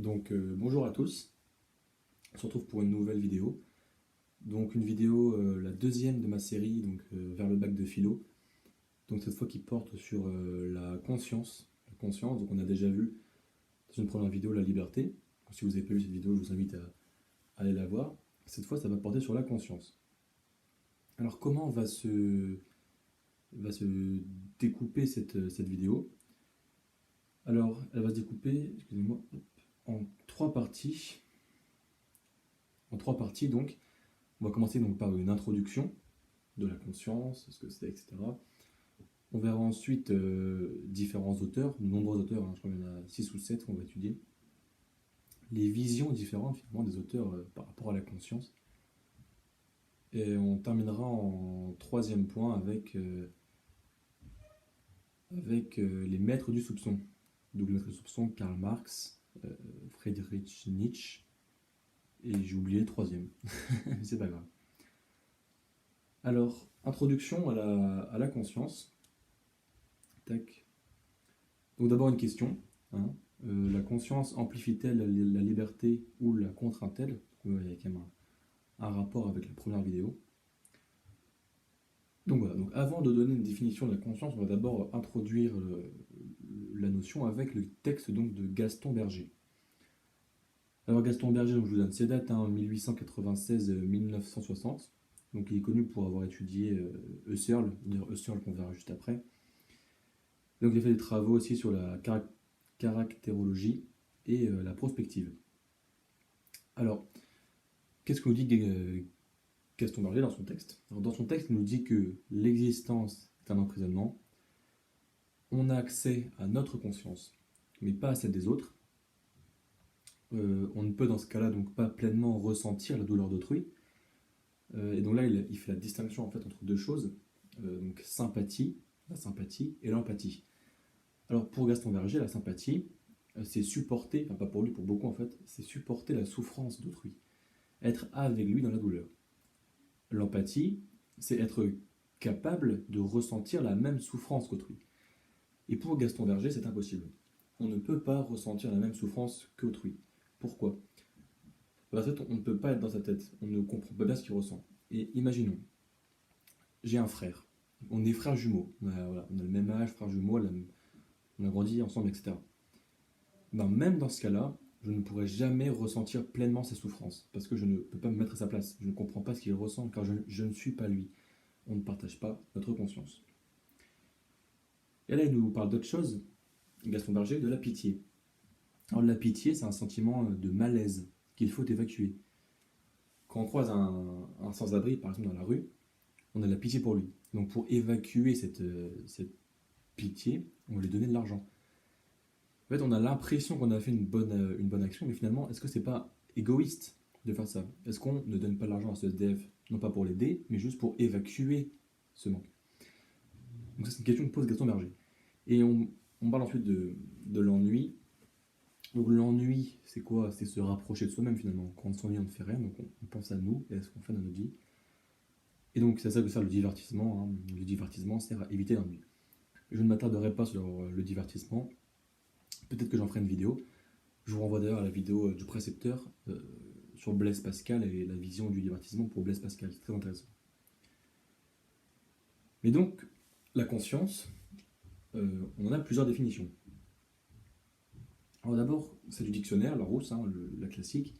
Bonjour à tous, on se retrouve pour une nouvelle vidéo. Donc une vidéo, la deuxième de ma série, vers le bac de philo. Donc cette fois qui porte sur la conscience. La conscience, donc on a déjà vu dans une première vidéo la liberté. Donc, si vous n'avez pas vu cette vidéo, je vous invite à aller la voir. Cette fois, ça va porter sur la conscience. Alors comment va se découper cette vidéo? Alors elle va se découper, excusez-moi, en trois parties. En trois parties donc. On va commencer donc par une introduction de la conscience, ce que c'est, etc. On verra ensuite différents auteurs, de nombreux auteurs, je crois qu'il y en a 6 ou 7 qu'on va étudier. Les visions différentes finalement des auteurs par rapport à la conscience. Et on terminera en troisième point avec les maîtres du soupçon. Donc les maîtres du soupçon, Karl Marx, Friedrich Nietzsche, et j'ai oublié le troisième, mais c'est pas grave. Alors, introduction à la conscience. Tac. Donc d'abord une question. Hein. La conscience amplifie-t-elle la liberté ou la contraint-elle? Il y a quand même un rapport avec la première vidéo. Donc voilà, donc avant de donner une définition de la conscience, on va d'abord introduire la notion avec le texte donc, de Gaston Berger. Alors Gaston Berger, donc, je vous donne ses dates, 1896-1960. Donc il est connu pour avoir étudié Husserl, Husserl qu'on verra juste après. Donc il a fait des travaux aussi sur la caractérologie et la prospective. Alors, qu'est-ce que nous dit Gaston Berger dans son texte? Alors, dans son texte, il nous dit que l'existence est un emprisonnement. On a accès à notre conscience, mais pas à celle des autres. On ne peut dans ce cas-là donc pas pleinement ressentir la douleur d'autrui. Et donc là, il fait la distinction en fait entre deux choses, donc la sympathie et l'empathie. Alors pour Gaston Berger, la sympathie, c'est supporter, enfin pas pour lui, pour beaucoup en fait, c'est supporter la souffrance d'autrui, être avec lui dans la douleur. L'empathie, c'est être capable de ressentir la même souffrance qu'autrui. Et pour Gaston Berger, c'est impossible. On ne peut pas ressentir la même souffrance qu'autrui. Pourquoi? Parce qu'en fait, on ne peut pas être dans sa tête, on ne comprend pas bien ce qu'il ressent. Et imaginons, j'ai un frère, on est frères jumeaux, on a le même âge, frères jumeaux, on a grandi ensemble, etc. Ben, même dans ce cas-là, je ne pourrais jamais ressentir pleinement sa souffrance, parce que je ne peux pas me mettre à sa place, je ne comprends pas ce qu'il ressent, car je ne suis pas lui. On ne partage pas notre conscience. Et là, il nous parle d'autre chose, Gaston Berger, de la pitié. Alors la pitié, c'est un sentiment de malaise qu'il faut évacuer. Quand on croise un sans-abri, par exemple dans la rue, on a de la pitié pour lui. Donc pour évacuer cette pitié, on va lui donner de l'argent. En fait, on a l'impression qu'on a fait une bonne action, mais finalement, est-ce que c'est pas égoïste de faire ça? Est-ce qu'on ne donne pas de l'argent à ce SDF, non pas pour l'aider, mais juste pour évacuer ce manque? Donc ça, c'est une question que pose Gaston Berger. Et on parle ensuite de l'ennui. Donc l'ennui, c'est quoi? C'est se rapprocher de soi-même finalement. Quand on s'ennuie, on ne fait rien, donc on pense à nous et à ce qu'on fait dans notre vie. Et donc c'est ça que sert le divertissement. Hein. Le divertissement sert à éviter l'ennui. Je ne m'attarderai pas sur le divertissement. Peut-être que j'en ferai une vidéo. Je vous renvoie d'ailleurs à la vidéo du précepteur sur Blaise Pascal et la vision du divertissement pour Blaise Pascal. C'est très intéressant. Mais donc, la conscience, on en a plusieurs définitions. Alors d'abord, c'est du dictionnaire, Larousse, la classique.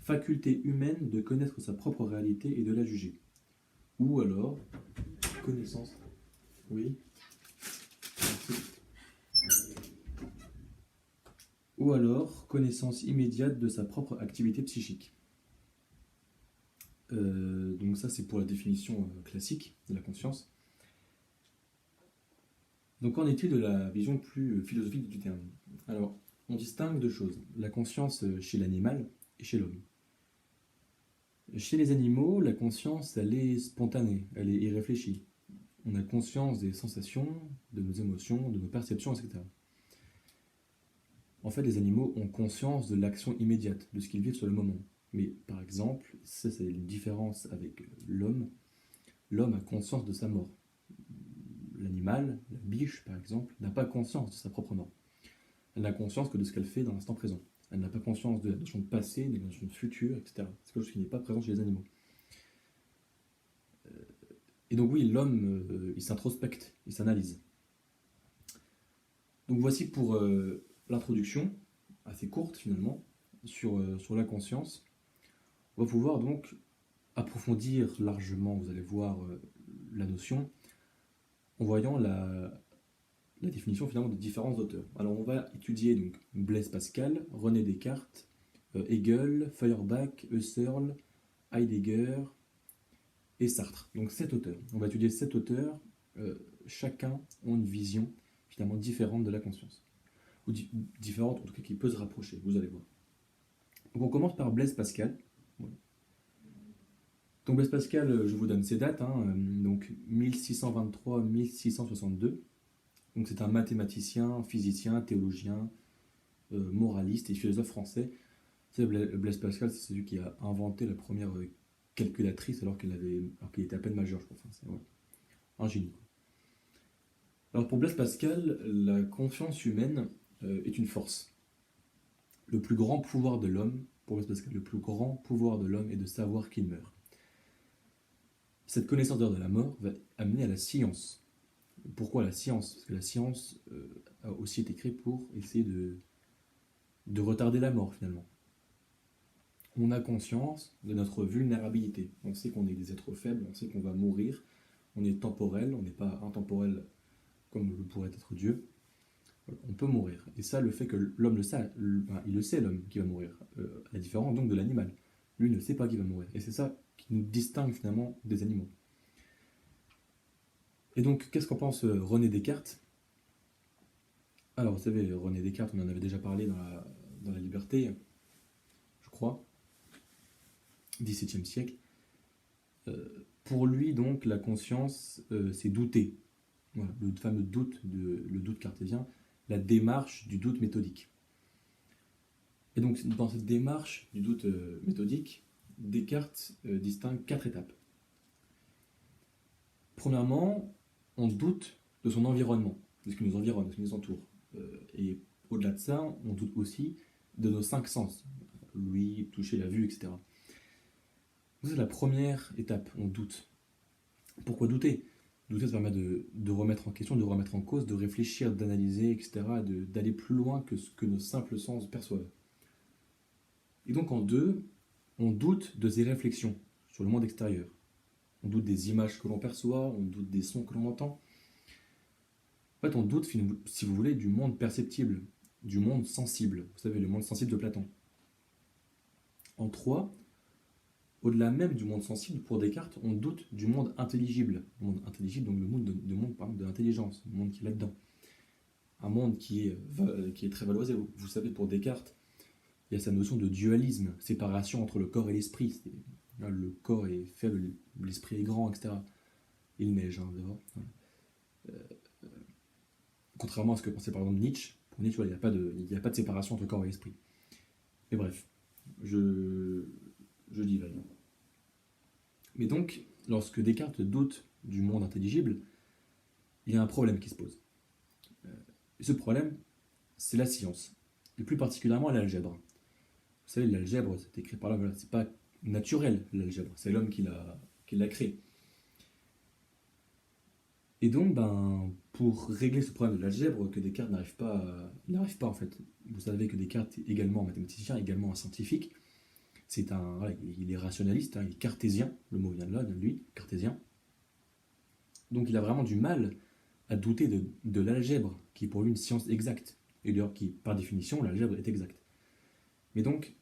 Faculté humaine de connaître sa propre réalité et de la juger. Ou alors, connaissance. Oui. Ou alors, connaissance immédiate de sa propre activité psychique. Donc ça, c'est pour la définition classique de la conscience. Donc qu'en est-il de la vision plus philosophique du terme? Alors, on distingue deux choses. La conscience chez l'animal et chez l'homme. Chez les animaux, la conscience, elle est spontanée, elle est irréfléchie. On a conscience des sensations, de nos émotions, de nos perceptions, etc. En fait, les animaux ont conscience de l'action immédiate, de ce qu'ils vivent sur le moment. Mais par exemple, ça c'est une différence avec l'homme. L'homme a conscience de sa mort. L'animal, la biche par exemple, n'a pas conscience de sa propre mort. Elle n'a conscience que de ce qu'elle fait dans l'instant présent. Elle n'a pas conscience de la notion de passé, de la notion de futur, etc. C'est quelque chose qui n'est pas présent chez les animaux. Et donc oui, l'homme, il s'introspecte, il s'analyse. Donc voici pour l'introduction, assez courte finalement, sur la conscience. On va pouvoir donc approfondir largement, vous allez voir, la notion, en voyant la définition finalement des différents auteurs. Alors on va étudier donc Blaise Pascal, René Descartes, Hegel, Feuerbach, Husserl, Heidegger et Sartre. Donc 7 auteurs. On va étudier 7 auteurs, chacun ont une vision finalement différente de la conscience. Ou différente en tout cas qui peut se rapprocher, vous allez voir. Donc on commence par Blaise Pascal. Voilà. Donc Blaise Pascal, je vous donne ses dates, donc 1623-1662. Donc c'est un mathématicien, physicien, théologien, moraliste et philosophe français. Blaise Pascal, c'est celui qui a inventé la première calculatrice alors qu'il était à peine majeur, je crois. Enfin, c'est un génie. Alors pour Blaise Pascal, la confiance humaine est une force. Le plus grand pouvoir de l'homme, pour Blaise Pascal, le plus grand pouvoir de l'homme est de savoir qu'il meurt. Cette connaissance de la mort va amener à la science. Pourquoi la science? Parce que la science a aussi été créée pour essayer de retarder la mort finalement. On a conscience de notre vulnérabilité. On sait qu'on est des êtres faibles, on sait qu'on va mourir, on est temporel, on n'est pas intemporel comme le pourrait être Dieu. On peut mourir. Et ça, le fait que l'homme le sait, il le sait l'homme qui va mourir, à la différence donc de l'animal. Lui ne sait pas qu'il va mourir. Et c'est ça qui nous distingue finalement des animaux. Et donc, qu'est-ce qu'en pense René Descartes? Alors, vous savez, René Descartes, on en avait déjà parlé dans la Liberté, je crois, XVIIe siècle. Pour lui, donc, la conscience, c'est douter. Voilà, le fameux doute, le doute cartésien, la démarche du doute méthodique. Et donc, dans cette démarche du doute méthodique, Descartes distingue 4 étapes. Premièrement, on doute de son environnement, de ce qui nous environne, de ce qui nous entoure. Et au-delà de ça, on doute aussi de nos 5 sens, l'ouïe, toucher, la vue, etc. C'est la première étape, on doute. Pourquoi douter? Douter, ça permet de remettre en question, de remettre en cause, de réfléchir, d'analyser, etc., d'aller plus loin que ce que nos simples sens perçoivent. Et donc en 2, on doute de ses réflexions sur le monde extérieur. On doute des images que l'on perçoit, on doute des sons que l'on entend. En fait, on doute, si vous voulez, du monde perceptible, du monde sensible. Vous savez, le monde sensible de Platon. En 3, au-delà même du monde sensible, pour Descartes, on doute du monde intelligible. Le monde intelligible, donc le monde de l'intelligence, le monde qui est là-dedans. Un monde qui est très valorisé. Vous savez, pour Descartes, il y a sa notion de dualisme, séparation entre le corps et l'esprit. Le corps est faible, l'esprit est grand, etc. Il neige, dehors. Contrairement à ce que pensait par exemple Nietzsche, pour Nietzsche, il n'y a pas de séparation entre corps et esprit. Mais bref, je divague. Mais donc, lorsque Descartes doute du monde intelligible, il y a un problème qui se pose. Ce problème, c'est la science, et plus particulièrement l'algèbre. Vous savez, l'algèbre, c'est écrit par l'homme, c'est pas naturel, l'algèbre, c'est l'homme qui l'a créé. Et donc, pour régler ce problème de l'algèbre, que Descartes n'arrive pas en fait. Vous savez que Descartes est également un mathématicien, également un scientifique. Il est rationaliste, il est cartésien, le mot vient de là, de lui, cartésien. Donc il a vraiment du mal à douter de l'algèbre, qui est pour lui une science exacte. Et d'ailleurs, qui, par définition, l'algèbre est exacte. Mais donc,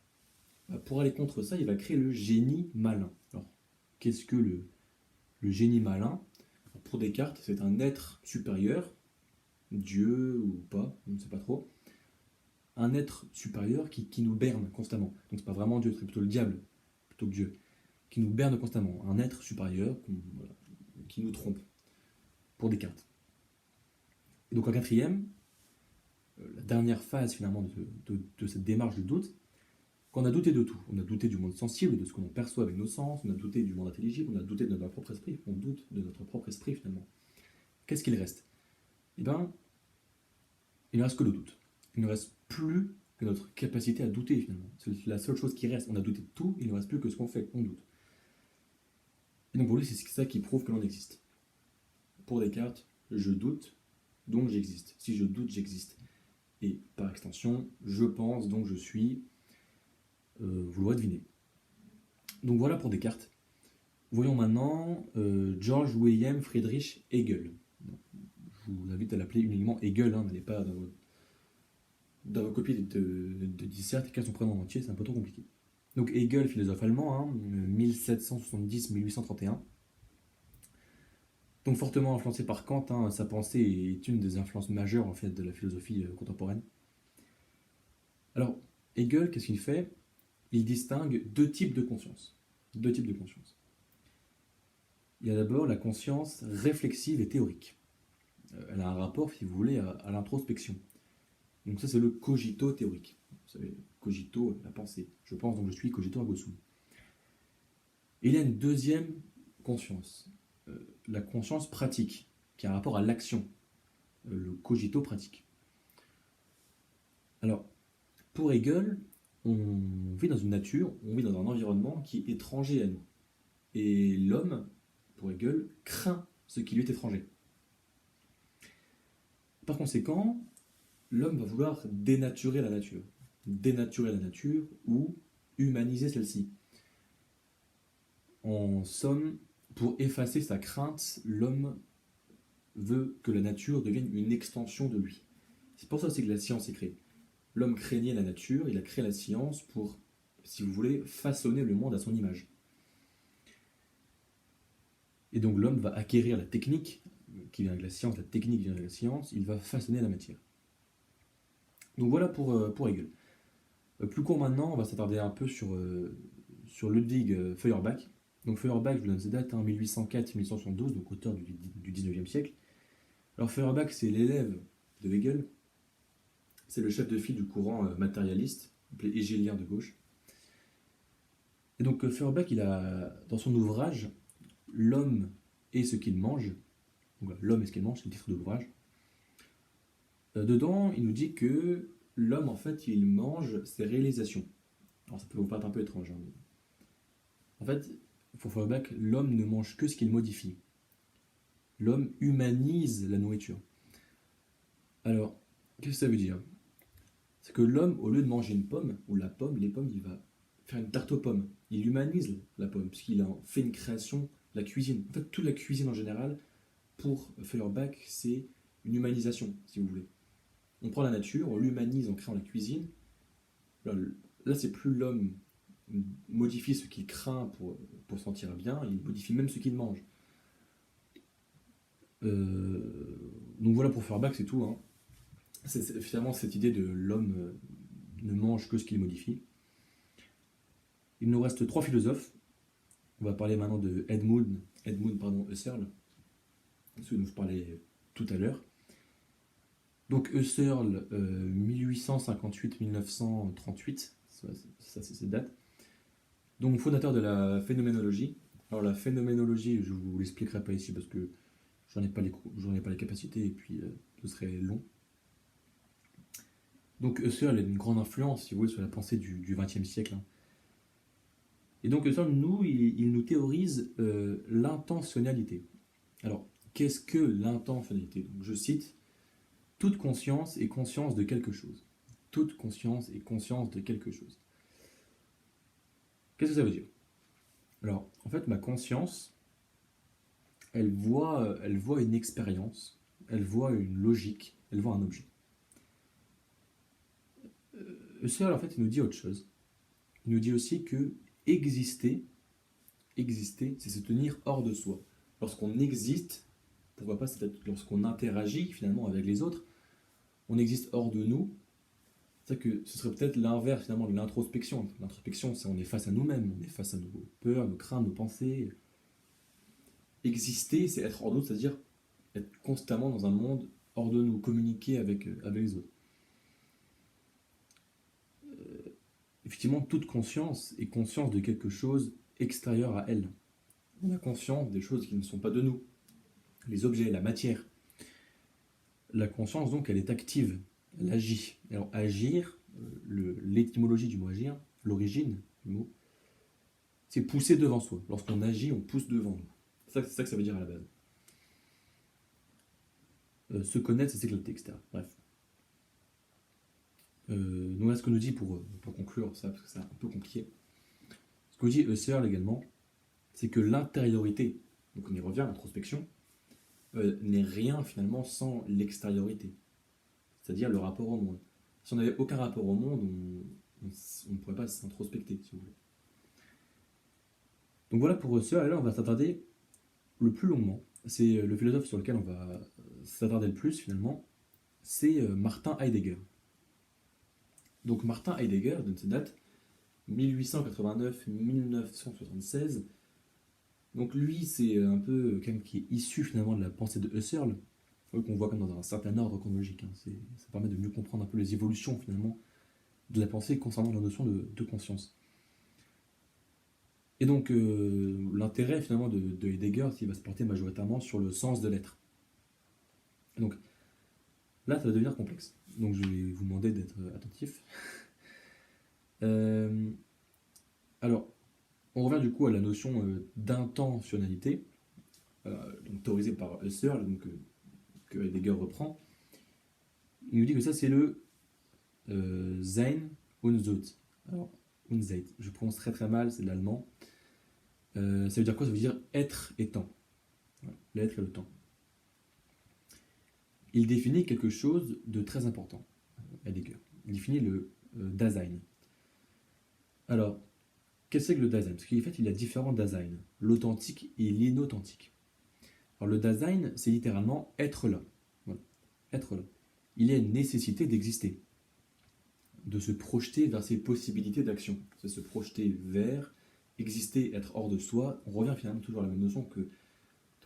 pour aller contre ça, il va créer le génie malin. Alors, qu'est-ce que le génie malin? Pour Descartes, c'est un être supérieur, Dieu ou pas, on ne sait pas trop, un être supérieur qui nous berne constamment. Donc c'est pas vraiment Dieu, c'est plutôt le diable, plutôt que Dieu, qui nous berne constamment. Un être supérieur qui nous trompe, pour Descartes. Et donc en 4e, la dernière phase finalement de cette démarche de doute, qu'on a douté de tout. On a douté du monde sensible, de ce que l'on perçoit avec nos sens, on a douté du monde intelligible, on a douté de notre propre esprit, on doute de notre propre esprit finalement. Qu'est-ce qu'il reste? Eh bien, il ne reste que le doute. Il ne reste plus que notre capacité à douter finalement. C'est la seule chose qui reste. On a douté de tout, il ne reste plus que ce qu'on fait, on doute. Et donc pour lui, c'est ça qui prouve que l'on existe. Pour Descartes, je doute, donc j'existe. Si je doute, j'existe. Et par extension, je pense, donc je suis. Vous l'aurez deviné. Donc voilà pour Descartes. Voyons maintenant George William Friedrich Hegel. Je vous invite à l'appeler uniquement Hegel, n'allez pas dans vos copies de dissert, écrire son prénom entier, c'est un peu trop compliqué. Donc Hegel, philosophe allemand, 1770-1831. Donc fortement influencé par Kant, sa pensée est une des influences majeures en fait de la philosophie contemporaine. Alors Hegel, qu'est-ce qu'il fait? Il distingue deux types de conscience. Deux types de conscience. Il y a d'abord la conscience réflexive et théorique. Elle a un rapport, si vous voulez, à l'introspection. Donc ça, c'est le cogito théorique. Vous savez, cogito, la pensée. Je pense, donc je suis, cogito ergo sum. Et il y a une deuxième conscience, la conscience pratique, qui a un rapport à l'action, le cogito pratique. Alors, pour Hegel, on vit dans une nature, on vit dans un environnement qui est étranger à nous. Et l'homme, pour Hegel, craint ce qui lui est étranger. Par conséquent, l'homme va vouloir dénaturer la nature ou humaniser celle-ci. En somme, pour effacer sa crainte, l'homme veut que la nature devienne une extension de lui. C'est pour ça aussi que la science est créée. L'homme craignait la nature, il a créé la science pour, si vous voulez, façonner le monde à son image. Et donc l'homme va acquérir la technique qui vient avec la science, la technique qui vient avec la science, il va façonner la matière. Donc voilà pour Hegel. Plus court maintenant, on va s'attarder un peu sur Ludwig Feuerbach. Donc Feuerbach, je vous donne ses dates, 1804-1872, donc auteur du 19e siècle. Alors Feuerbach, c'est l'élève de Hegel, c'est le chef de file du courant matérialiste, appelé hégélien de gauche. Et donc Feuerbach, il a, dans son ouvrage, L'homme et ce qu'il mange, donc voilà, L'homme et ce qu'il mange, c'est le titre de l'ouvrage. Dedans, il nous dit que l'homme, en fait, il mange ses réalisations. Alors ça peut vous paraître un peu étrange. Mais... En fait, pour Feuerbach, l'homme ne mange que ce qu'il modifie. L'homme humanise la nourriture. Alors, qu'est-ce que ça veut dire? C'est que l'homme, au lieu de manger une pomme, ou la pomme, les pommes, il va faire une tarte aux pommes. Il humanise la pomme, puisqu'il a fait une création, la cuisine. En fait, toute la cuisine en général, pour Feuerbach, c'est une humanisation, si vous voulez. On prend la nature, on l'humanise en créant la cuisine. Là, c'est plus l'homme modifie ce qu'il craint pour se sentir bien, il modifie même ce qu'il mange. Donc voilà, pour Feuerbach, c'est tout. C'est finalement cette idée de l'homme ne mange que ce qu'il modifie. Il nous reste trois philosophes. On va parler maintenant de Edmund Husserl, celui dont je parlais tout à l'heure. Donc Husserl, 1858-1938, ça c'est cette date. Donc fondateur de la phénoménologie. Alors la phénoménologie, je ne vous l'expliquerai pas ici parce que j'en ai pas les capacités et puis ce serait long. Donc Husserl a une grande influence, si vous voulez, sur la pensée du XXe siècle. Et donc Husserl, il nous théorise l'intentionnalité. Alors, qu'est-ce que l'intentionnalité? Donc, je cite, « Toute conscience est conscience de quelque chose. Toute conscience est conscience de quelque chose. » Qu'est-ce que ça veut dire? Alors, en fait, ma conscience, elle voit une expérience, elle voit une logique, elle voit un objet. Husserl, en fait, il nous dit autre chose. Il nous dit aussi que exister, c'est se tenir hors de soi. Lorsqu'on existe, pourquoi pas, c'est lorsqu'on interagit finalement avec les autres, on existe hors de nous. C'est que ce serait peut-être l'inverse finalement de l'introspection. L'introspection, c'est on est face à nous-mêmes, on est face à nos peurs, nos craintes, nos pensées. Exister, c'est être hors de nous, c'est-à-dire être constamment dans un monde hors de nous, communiquer avec les autres. Effectivement, toute conscience est conscience de quelque chose extérieur à elle. On a conscience des choses qui ne sont pas de nous, les objets, la matière. La conscience, donc, elle est active, elle agit. Alors, agir, l'étymologie du mot agir, l'origine du mot, c'est pousser devant soi. Lorsqu'on agit, on pousse devant nous. C'est ça que ça veut dire à la base. Se connaître, c'est s'éclater, etc. Bref. Donc voilà ce que nous dit pour conclure ça, parce que c'est un peu compliqué. Ce que nous dit Husserl également, c'est que l'intériorité, donc on y revient, l'introspection, n'est rien finalement sans l'extériorité, c'est-à-dire le rapport au monde. Si on n'avait aucun rapport au monde, on ne pourrait pas s'introspecter, si vous voulez. Donc voilà pour Husserl, et là on va s'attarder le plus longuement. C'est le philosophe sur lequel on va s'attarder le plus finalement, c'est Martin Heidegger. Donc Martin Heidegger, donne cette date, 1889-1976. Donc lui, c'est un peu quelqu'un qui est issu finalement de la pensée de Husserl, qu'on voit comme dans un certain ordre chronologique. Ça permet de mieux comprendre un peu les évolutions finalement de la pensée concernant la notion de conscience. Et donc l'intérêt finalement de Heidegger, il va se porter majoritairement sur le sens de l'être. Et donc là, ça va devenir complexe. Donc je vais vous demander d'être attentif. Alors, on revient du coup à la notion d'intentionnalité, donc théorisée par Husserl, donc, que Heidegger reprend. Il nous dit que ça c'est le Sein und Zeit. Alors, und Zeit, je prononce très très mal, c'est de l'allemand. Ça veut dire quoi? Ça veut dire être et temps. Voilà, l'être et le temps. Il définit quelque chose de très important, Heidegger. Il définit le Dasein. Alors, qu'est-ce que c'est que le Dasein? Parce qu'en fait, il y a différents Dasein, l'authentique et l'inauthentique. Alors, le Dasein, c'est littéralement être là. Voilà, être là. Il y a une nécessité d'exister, de se projeter vers ses possibilités d'action. C'est se projeter vers, exister, être hors de soi. On revient finalement toujours à la même notion que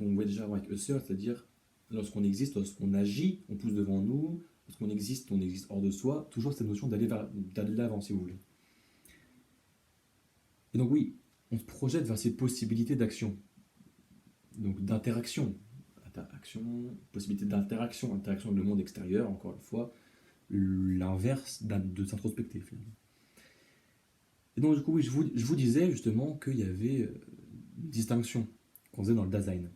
on voit déjà avec Husserl, c'est-à-dire lorsqu'on existe, lorsqu'on agit, on pousse devant nous, lorsqu'on existe, on existe hors de soi, toujours cette notion d'aller de l'avant, si vous voulez. Et donc oui, on se projette vers ces possibilités d'action, donc d'interaction, possibilité d'interaction, interaction avec le monde extérieur, encore une fois, l'inverse de s'introspecter finalement. Et donc du coup, oui, je vous disais justement qu'il y avait une distinction qu'on faisait dans le Dasein,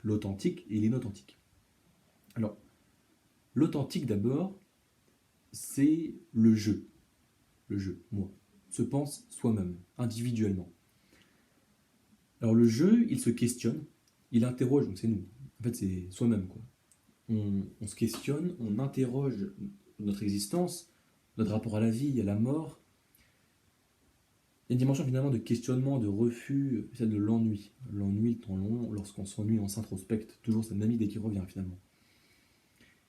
l'authentique et l'inauthentique. Alors, l'authentique d'abord, c'est le jeu, moi, se pense soi-même, individuellement. Alors le jeu, il se questionne, il interroge, donc c'est nous, en fait c'est soi-même quoi. On se questionne, on interroge notre existence, notre rapport à la vie, à la mort. Il y a une dimension finalement de questionnement, de refus, celle de l'ennui. L'ennui, le temps long, lorsqu'on s'ennuie, on s'introspecte, toujours cette même idée qui revient finalement.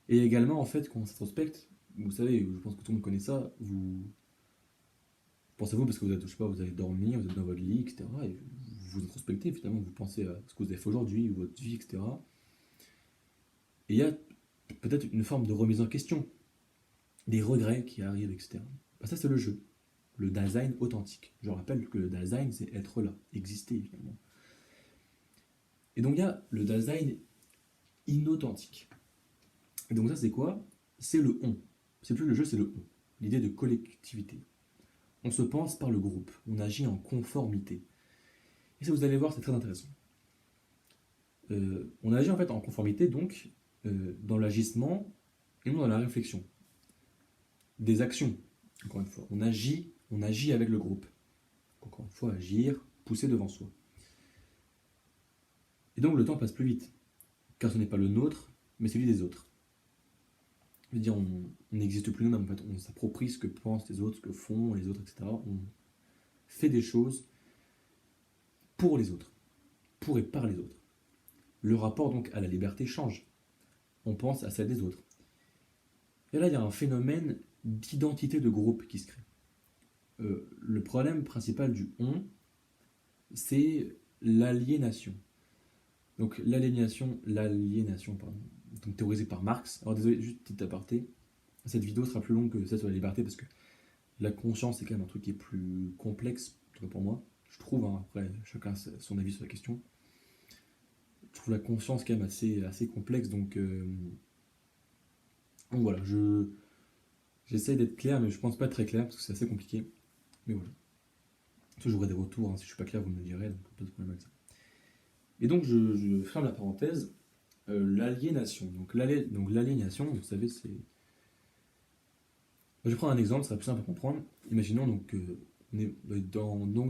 Et également, en fait, quand on s'introspecte, vous savez, je pense que tout le monde connaît ça, vous pensez à vous parce que vous êtes, je sais pas, vous allez dormir, vous êtes dans votre lit, etc. Et vous vous introspectez, finalement, vous pensez à ce que vous avez fait aujourd'hui, votre vie, etc. Et il y a peut-être une forme de remise en question, des regrets qui arrivent, etc. Ça, c'est le jeu, le Dasein authentique. Je rappelle que le Dasein, c'est être là, exister, finalement. Et donc, il y a le Dasein inauthentique. Et donc, ça, c'est quoi? C'est le on. C'est plus le jeu, c'est le on. L'idée de collectivité. On se pense par le groupe, on agit en conformité. Et ça, vous allez voir, c'est très intéressant. On agit en fait en conformité, donc, dans l'agissement et non dans la réflexion. Des actions, encore une fois. On agit avec le groupe. Encore une fois, agir, pousser devant soi. Et donc, le temps passe plus vite, car ce n'est pas le nôtre, mais celui des autres. Je veux dire, on n'existe plus nous-mêmes, en fait. On s'approprie ce que pensent les autres, ce que font les autres, etc. On fait des choses pour les autres, pour et par les autres. Le rapport donc à la liberté change. On pense à celle des autres. Et là, il y a un phénomène d'identité de groupe qui se crée. Le problème principal du on, c'est l'aliénation. Donc l'aliénation, donc théorisée par Marx. Alors désolé, juste petit aparté. Cette vidéo sera plus longue que celle sur la liberté parce que la conscience c'est quand même un truc qui est plus complexe, en tout cas pour moi. Je trouve, hein, après chacun a son avis sur la question. Je trouve la conscience quand même assez complexe, donc voilà, J'essaye d'être clair, mais je pense pas être très clair parce que c'est assez compliqué. Mais voilà. J'aurai des retours, hein. Si je suis pas clair, vous me le direz, donc pas de problème avec ça. Et donc je ferme la parenthèse. L'aliénation. Donc l'aliénation, vous savez, c'est. Je vais prendre un exemple, ça va plus simple à comprendre. Imaginons donc on est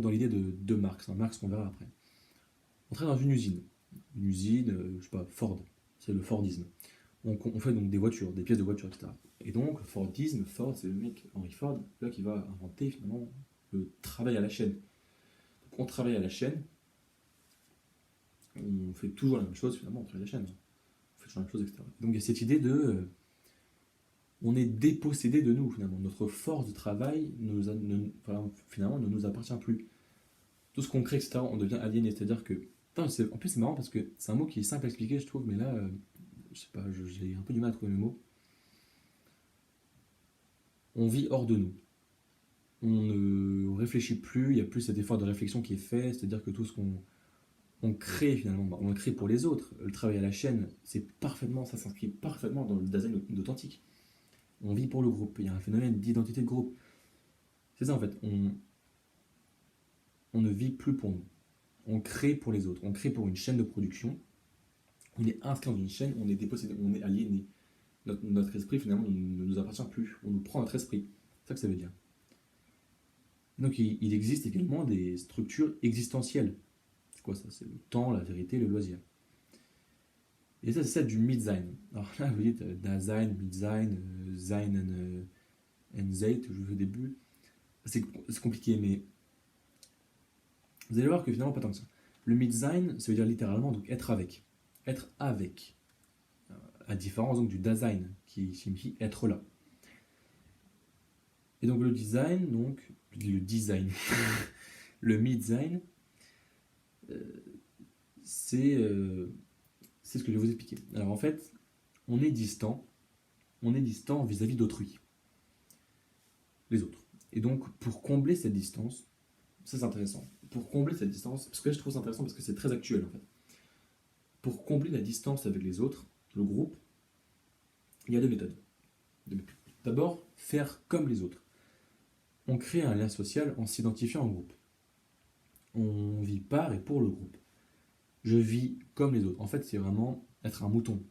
dans l'idée de Marx, Marx qu'on verra après. On travaille dans une usine, je sais pas, Ford, c'est le Fordisme. On fait donc des voitures, des pièces de voitures, etc. Et donc, Fordisme, Ford, c'est le mec, Henry Ford, là qui va inventer finalement le travail à la chaîne. Donc, on travaille à la chaîne, on fait toujours la même chose finalement, on travaille à la chaîne. On fait toujours la même chose, etc. Donc, il y a cette idée de. On est dépossédé de nous finalement. Notre force de travail finalement ne nous appartient plus. Tout ce qu'on crée, etc., on devient aliéné. C'est-à-dire que. En plus, c'est marrant parce que c'est un mot qui est simple à expliquer, je trouve, mais là, je sais pas, j'ai un peu du mal à trouver mes mots. On vit hors de nous. On ne réfléchit plus, il n'y a plus cet effort de réflexion qui est fait, c'est-à-dire que tout ce qu'on crée finalement, on le crée pour les autres. Le travail à la chaîne, ça s'inscrit parfaitement dans le design d'authentique. On vit pour le groupe, il y a un phénomène d'identité de groupe. C'est ça en fait, on ne vit plus pour nous. On crée pour les autres, on crée pour une chaîne de production, on est inscrit dans une chaîne, on est dépossédé, on est aliéné. Notre esprit finalement ne nous appartient plus, on nous prend notre esprit. C'est ça que ça veut dire. Donc il existe également des structures existentielles. C'est quoi ça? C'est le temps, la vérité, le loisir. Et ça, c'est celle du Mitsein. Alors là, vous dites Dasein, Mitsein, Sein and Zeit, je vous au début. C'est compliqué, mais vous allez voir que finalement, pas tant que ça. Le Mitsein, ça veut dire littéralement donc être avec. Être avec. À différence donc du Dasein, qui signifie être là. Et donc le design, le Mitsein, c'est ce que je vais vous expliquer. Alors en fait, on est distant vis-à-vis d'autrui, les autres. Et donc pour combler cette distance, ça c'est intéressant. Pour combler cette distance, parce que je trouve ça intéressant parce que c'est très actuel en fait. Pour combler la distance avec les autres, le groupe, il y a deux méthodes. D'abord, faire comme les autres. On crée un lien social en s'identifiant en groupe. On vit par et pour le groupe. Je vis comme les autres. En fait, c'est vraiment être un mouton.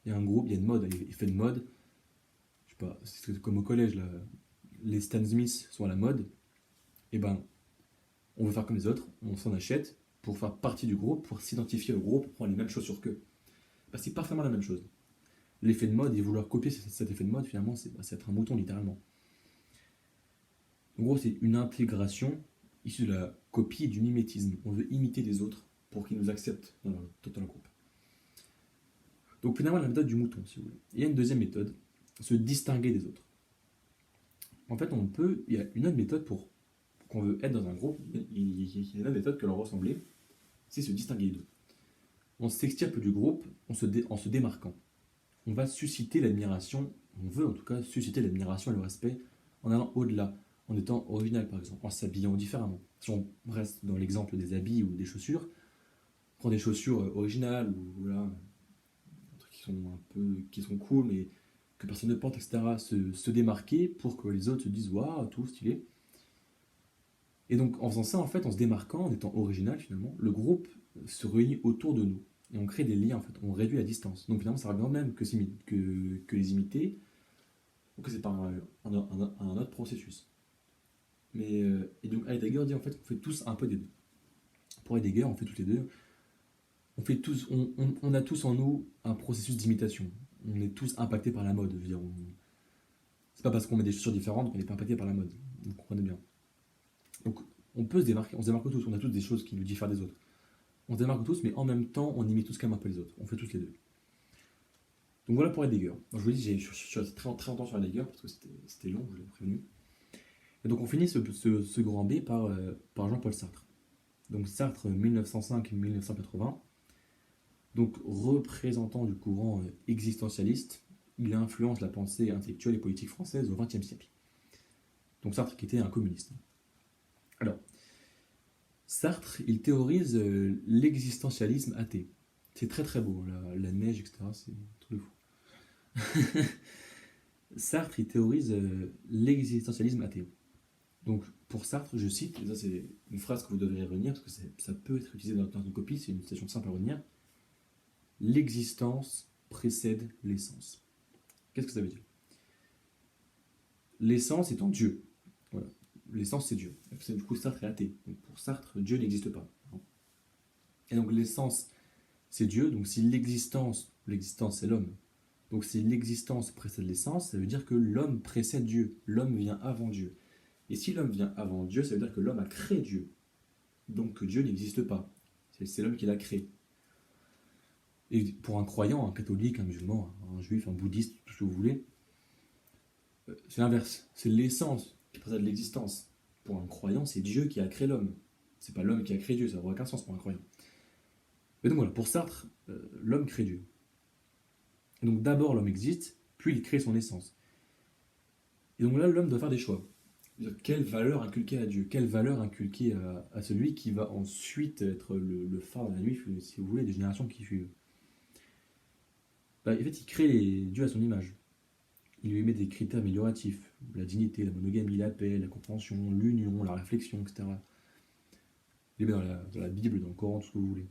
Il y a un groupe, il y a une mode, effet de mode. Je sais pas, c'est comme au collège, là. Les Stan Smith sont à la mode. Et ben, on veut faire comme les autres, on s'en achète pour faire partie du groupe, pour s'identifier au groupe, pour prendre les mêmes chaussures qu'eux. Ben, c'est parfaitement la même chose. L'effet de mode et vouloir copier cet effet de mode, finalement, c'est être un mouton, littéralement. En gros, c'est une intégration issue de la copie et du mimétisme. On veut imiter les autres pour qu'ils nous acceptent dans le groupe. Donc finalement, la méthode du mouton, si vous voulez. Il y a une deuxième méthode, se distinguer des autres. En fait, il y a une autre méthode pour qu'on veut être dans un groupe, il y a une autre méthode que leur ressembler, c'est se distinguer d'eux. On s'extirpe du groupe en se démarquant. On va susciter l'admiration, on veut en tout cas susciter l'admiration et le respect en allant au-delà, en étant original par exemple, en s'habillant différemment. Si on reste dans l'exemple des habits ou des chaussures, on prend des chaussures originales ou voilà, qui sont cool mais que personne ne porte, etc. Se démarquer pour que les autres se disent waouh, tout stylé. Et donc en faisant ça, en fait, en se démarquant, en étant original finalement, le groupe se réunit autour de nous. Et on crée des liens en fait, on réduit la distance. Donc finalement, ça revient même que les imiter, ou que c'est par un autre processus. Et donc Heidegger dit en fait qu'on fait tous un peu des deux. Pour Heidegger, on fait tous les deux. On a tous en nous un processus d'imitation. On est tous impactés par la mode. Je veux dire, c'est pas parce qu'on met des chaussures différentes qu'on n'est pas impacté par la mode. Vous comprenez bien. Donc on peut se démarquer, on se démarque tous, on a tous des choses qui nous diffèrent des autres. On se démarque tous, mais en même temps, on imite tous quand même un peu les autres. On fait tous les deux. Donc voilà pour Heidegger. Donc, je vous dis, je suis resté très longtemps sur Heidegger parce que c'était long, je l'ai prévenu. Et donc on finit ce grand B par Jean-Paul Sartre. Donc Sartre 1905-1980. Donc représentant du courant existentialiste, il influence la pensée intellectuelle et politique française au XXe siècle. Donc Sartre qui était un communiste. Alors, Sartre, il théorise l'existentialisme athée. C'est très très beau, la neige, etc. C'est tout de fou. Sartre, il théorise l'existentialisme athée. Donc, pour Sartre, je cite, et ça c'est une phrase que vous devriez retenir, parce que ça peut être utilisé dans une copie, c'est une citation simple à retenir. L'existence précède l'essence. Qu'est-ce que ça veut dire? L'essence étant Dieu. Voilà. L'essence, c'est Dieu. Du coup, Sartre est athée. Donc, pour Sartre, Dieu n'existe pas. Et donc, l'essence, c'est Dieu. Donc, si l'existence, c'est l'homme. Donc, si l'existence précède l'essence, ça veut dire que l'homme précède Dieu. L'homme vient avant Dieu. Et si l'homme vient avant Dieu, ça veut dire que l'homme a créé Dieu. Donc, que Dieu n'existe pas. C'est l'homme qui l'a créé. Et pour un croyant, un catholique, un musulman, un juif, un bouddhiste, tout ce que vous voulez, c'est l'inverse. C'est l'essence qui précède l'existence. Pour un croyant, c'est Dieu qui a créé l'homme. C'est pas l'homme qui a créé Dieu, ça n'aurait aucun sens pour un croyant. Mais donc voilà, pour Sartre, l'homme crée Dieu. Et donc d'abord l'homme existe, puis il crée son essence. Et donc là, l'homme doit faire des choix. Quelle valeur inculquer à Dieu? Quelle valeur inculquer à celui qui va ensuite être le phare de la nuit, si vous voulez, des générations qui suivent? En fait, il crée Dieu à son image. Il lui met des critères amélioratifs, la dignité, la monogamie, la paix, la compréhension, l'union, la réflexion, etc. Il les met dans la Bible, dans le Coran, tout ce que vous voulez.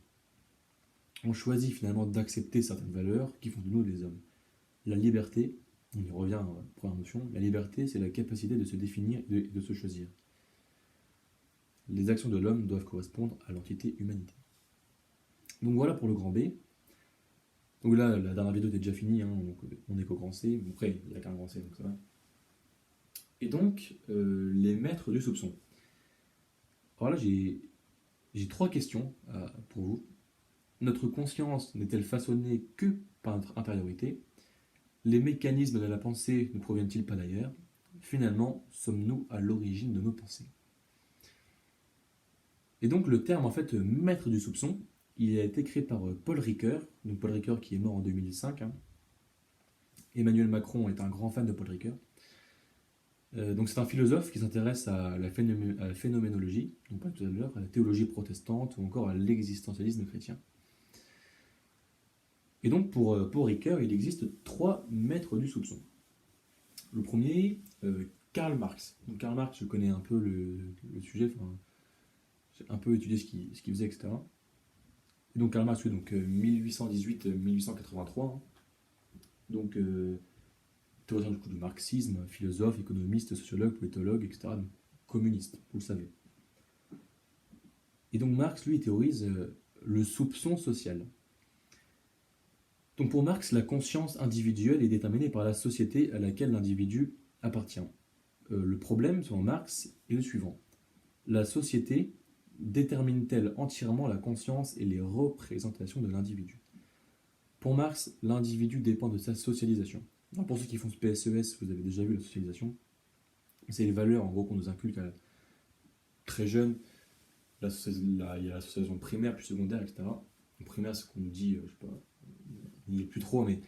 On choisit finalement d'accepter certaines valeurs qui font de nous des hommes. La liberté, on y revient à la première notion, la liberté c'est la capacité de se définir et de se choisir. Les actions de l'homme doivent correspondre à l'entité humanité. Donc voilà pour le grand B. Donc là, la dernière vidéo était déjà finie, donc on est qu'au grand C. Bon, après, il n'y a qu'un grand C, donc ça va. Et donc, les maîtres du soupçon. Alors là, j'ai 3 questions pour vous. Notre conscience n'est-elle façonnée que par notre intériorité? Les mécanismes de la pensée ne proviennent-ils pas d'ailleurs? Finalement, sommes-nous à l'origine de nos pensées? Et donc le terme en fait maître du soupçon, il a été créé par Paul Ricoeur, donc Paul Ricoeur qui est mort en 2005. Emmanuel Macron est un grand fan de Paul Ricoeur. Donc c'est un philosophe qui s'intéresse à la phénoménologie, donc pas tout à l'heure, à la théologie protestante ou encore à l'existentialisme chrétien. Et donc pour Ricoeur, il existe 3 maîtres du soupçon. Le premier, Karl Marx. Donc Karl Marx, je connais un peu le sujet, j'ai un peu étudié ce qu'il faisait, etc. Et donc Karl Marx, donc 1818-1883. Donc théoricien du marxisme, philosophe, économiste, sociologue, politologue, etc. Donc, communiste, vous le savez. Et donc Marx, lui, théorise le soupçon social. Donc pour Marx, la conscience individuelle est déterminée par la société à laquelle l'individu appartient. Le problème, selon Marx, est le suivant. La société détermine-t-elle entièrement la conscience et les représentations de l'individu? Pour Marx, l'individu dépend de sa socialisation. Alors pour ceux qui font ce PSES, vous avez déjà vu la socialisation. C'est les valeurs en gros qu'on nous inculque très jeune. Il y a la socialisation primaire puis secondaire, etc. En primaire, c'est ce qu'on nous dit, je sais pas, il n'y est plus trop, mais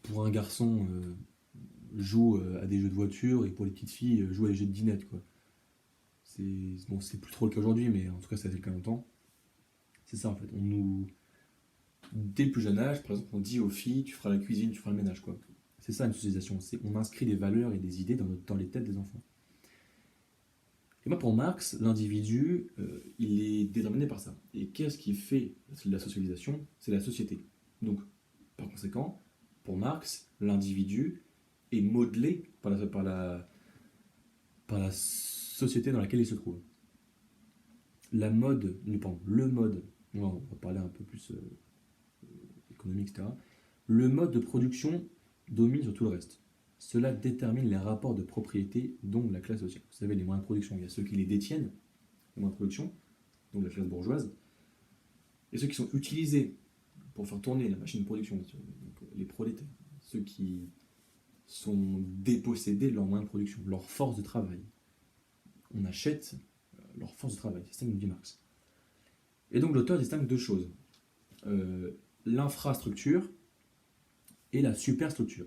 pour un garçon, joue à des jeux de voiture et pour les petites filles, joue à des jeux de dinette, quoi. C'est plus trop le cas aujourd'hui, mais en tout cas, ça a été le cas longtemps. C'est ça en fait. Dès le plus jeune âge, par exemple, on dit aux filles, tu feras la cuisine, tu feras le ménage, quoi. C'est ça une socialisation. On inscrit des valeurs et des idées dans les têtes des enfants. Et moi, pour Marx, l'individu, il est déterminé par ça. Et qu'est-ce qui fait la socialisation? C'est la société. Donc, par conséquent, pour Marx, l'individu est modelé par la société dans laquelle il se trouve. Le mode, on va parler un peu plus économique, etc. Le mode de production domine sur tout le reste. Cela détermine les rapports de propriété, donc la classe sociale. Vous savez, les moyens de production, il y a ceux qui les détiennent, les moyens de production, donc la classe bourgeoise, et ceux qui sont utilisés pour faire tourner la machine de production, donc les prolétaires, ceux qui sont dépossédés de leurs moyens de production, leur force de travail. On achète leur force de travail, c'est ça que nous dit Marx. Et donc l'auteur distingue 2 choses. L'infrastructure et la superstructure.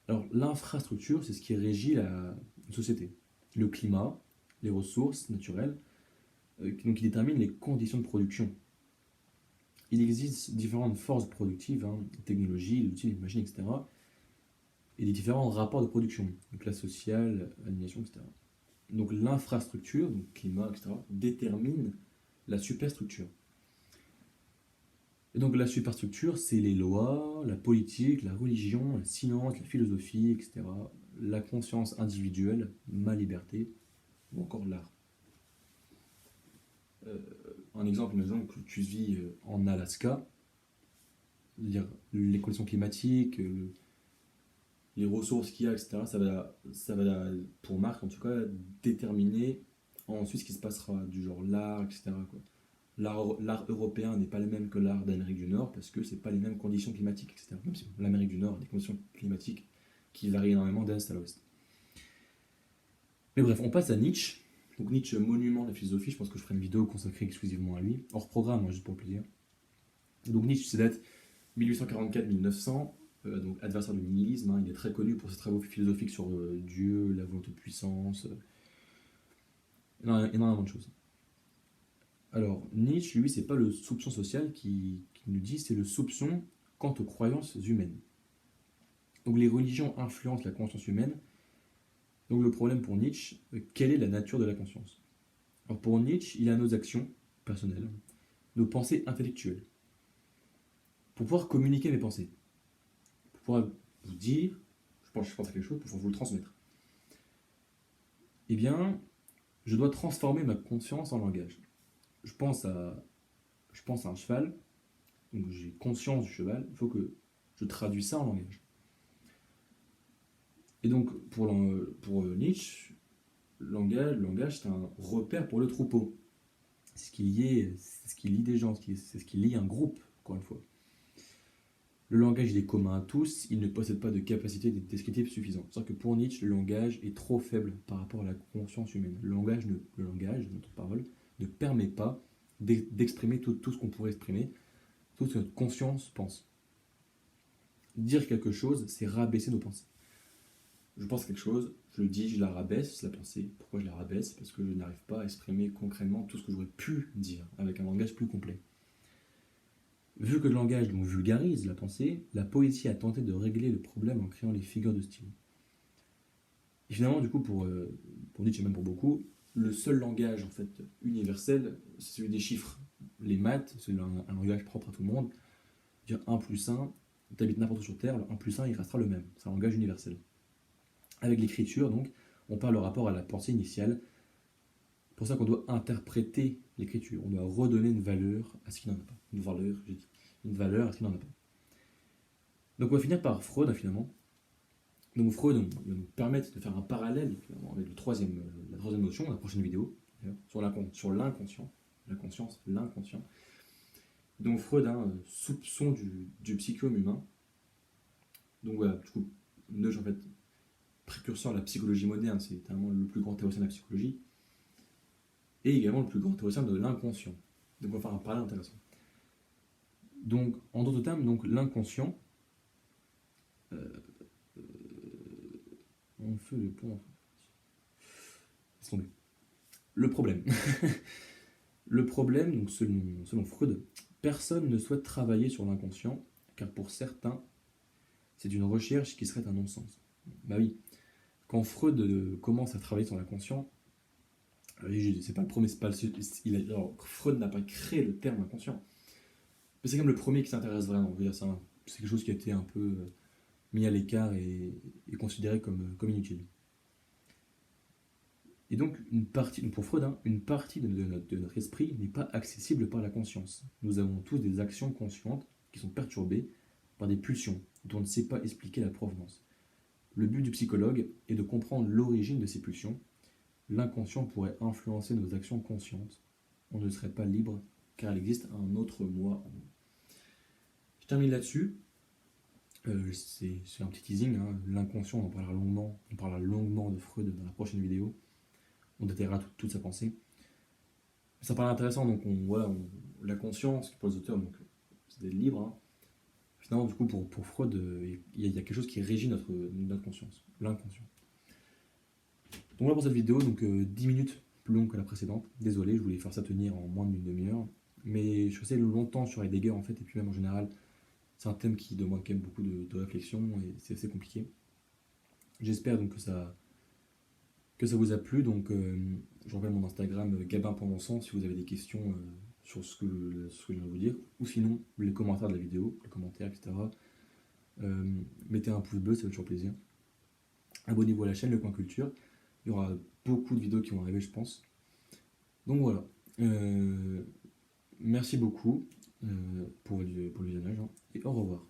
Alors l'infrastructure, c'est ce qui régit une société. Le climat, les ressources naturelles, donc qui déterminent les conditions de production. Il existe différentes forces productives, technologies, outils, les machines, etc. et des différents rapports de production, donc classe sociale, animation, etc. Donc l'infrastructure, donc climat, etc., détermine la superstructure. Et donc la superstructure, c'est les lois, la politique, la religion, la science, la philosophie, etc., la conscience individuelle, ma liberté, ou encore l'art. Euh, un exemple, imaginons que tu vis en Alaska, c'est-à-dire les conditions climatiques, les ressources qu'il y a, etc., pour Marc en tout cas, déterminer ensuite ce qui se passera, du genre l'art, etc., quoi. L'art européen n'est pas le même que l'art d'Amérique du Nord parce que c'est pas les mêmes conditions climatiques, etc. Même si l'Amérique du Nord a des conditions climatiques qui varient énormément d'est à l'ouest. Mais bref, on passe à Nietzsche. Donc Nietzsche, monument de la philosophie, je pense que je ferai une vidéo consacrée exclusivement à lui, hors programme, hein, juste pour le plaisir. Donc Nietzsche, c'est date 1844-1900, donc adversaire du nihilisme, hein. Il est très connu pour ses travaux philosophiques sur Dieu, la volonté de puissance, énormément de choses. Alors, Nietzsche, lui, c'est pas le soupçon social qui nous dit, c'est le soupçon quant aux croyances humaines. Donc, les religions influencent la conscience humaine. Donc, le problème pour Nietzsche, quelle est la nature de la conscience? Alors, pour Nietzsche, il y a nos actions personnelles, nos pensées intellectuelles. Pour pouvoir communiquer mes pensées, pour pouvoir vous dire, je pense à quelque chose, pour pouvoir vous le transmettre. Eh bien, je dois transformer ma conscience en langage. Je pense à, je pense à un cheval, donc j'ai conscience du cheval, il faut que je traduise ça en langage. Et donc, pour Nietzsche, le langage, c'est un repère pour le troupeau. C'est ce qui lie des gens, c'est ce qui lie un groupe, encore une fois. Le langage, il est commun à tous, il ne possède pas de capacité descriptive suffisante. C'est-à-dire que pour Nietzsche, le langage est trop faible par rapport à la conscience humaine. Le langage, notre parole, ne permet pas d'exprimer tout ce qu'on pourrait exprimer, tout ce que notre conscience pense. Dire quelque chose, c'est rabaisser nos pensées. Je pense quelque chose, je le dis, je la rabaisse, la pensée. Pourquoi je la rabaisse? Parce que je n'arrive pas à exprimer concrètement tout ce que j'aurais pu dire, avec un langage plus complet. Vu que le langage donc vulgarise la pensée, la poésie a tenté de régler le problème en créant les figures de style. Et finalement, du coup, pour Nietzsche et même pour beaucoup, le seul langage en fait universel, c'est celui des chiffres. Les maths, c'est un langage propre à tout le monde. Dire 1 plus 1, tu habites n'importe où sur Terre, le 1 plus 1, il restera le même. C'est un langage universel. Avec l'écriture, donc, on parle le rapport à la pensée initiale. C'est pour ça qu'on doit interpréter l'écriture. On doit redonner une valeur à ce qui n'en a pas. Une valeur, j'ai dit. Une valeur à ce qui n'en a pas. Donc on va finir par Freud, finalement. Donc Freud va nous permettre de faire un parallèle finalement, avec la troisième notion, la prochaine vidéo, sur l'inconscient, la conscience, l'inconscient. Donc Freud a un soupçon du psychiome humain. Donc voilà, du coup, Neuge en fait, précurseur de la psychologie moderne, c'est évidemment le plus grand théoricien de la psychologie, et également le plus grand théoricien de l'inconscient. Donc on va faire un parallèle intéressant. Donc en d'autres termes, donc l'inconscient, on fait le pont. Laisse tomber. Le problème. Le problème, donc selon Freud, personne ne souhaite travailler sur l'inconscient, car pour certains, c'est une recherche qui serait un non-sens. Bah oui, quand Freud commence à travailler sur l'inconscient, c'est pas le premier, c'est pas alors, Freud n'a pas créé le terme inconscient, mais c'est quand même le premier qui s'intéresse vraiment. C'est quelque chose qui a été un peu mis à l'écart et considéré comme inutile. Et donc, pour Freud, une partie de notre esprit n'est pas accessible par la conscience. Nous avons tous des actions conscientes qui sont perturbées par des pulsions dont on ne sait pas expliquer la provenance. Le but du psychologue est de comprendre l'origine de ces pulsions. L'inconscient pourrait influencer nos actions conscientes. On ne serait pas libre car il existe un autre moi en nous. Je termine là-dessus. C'est un petit teasing. L'inconscient, on parlera longuement de Freud dans la prochaine vidéo. On détaillera toute sa pensée. Ça paraît intéressant, donc la conscience, pour les auteurs, donc c'est d'être libre. Finalement, du coup, pour Freud, il y a quelque chose qui régit notre conscience, l'inconscient. Donc voilà pour cette vidéo, donc 10 minutes plus longue que la précédente. Désolé, je voulais faire ça tenir en moins d'une demi-heure. Mais je suis resté longtemps sur Heidegger en fait, et puis même en général, c'est un thème qui demande quand même beaucoup de réflexion et c'est assez compliqué. J'espère donc que ça vous a plu. Donc, je rappelle mon Instagram, Gabin pendant 100, si vous avez des questions sur ce que je viens de vous dire. Ou sinon, les commentaires de la vidéo, les commentaires, etc. Mettez un pouce bleu, ça fait toujours plaisir. Abonnez-vous à la chaîne Le Coin Culture. Il y aura beaucoup de vidéos qui vont arriver, je pense. Donc voilà. Merci beaucoup pour le visionnage, hein, et au revoir.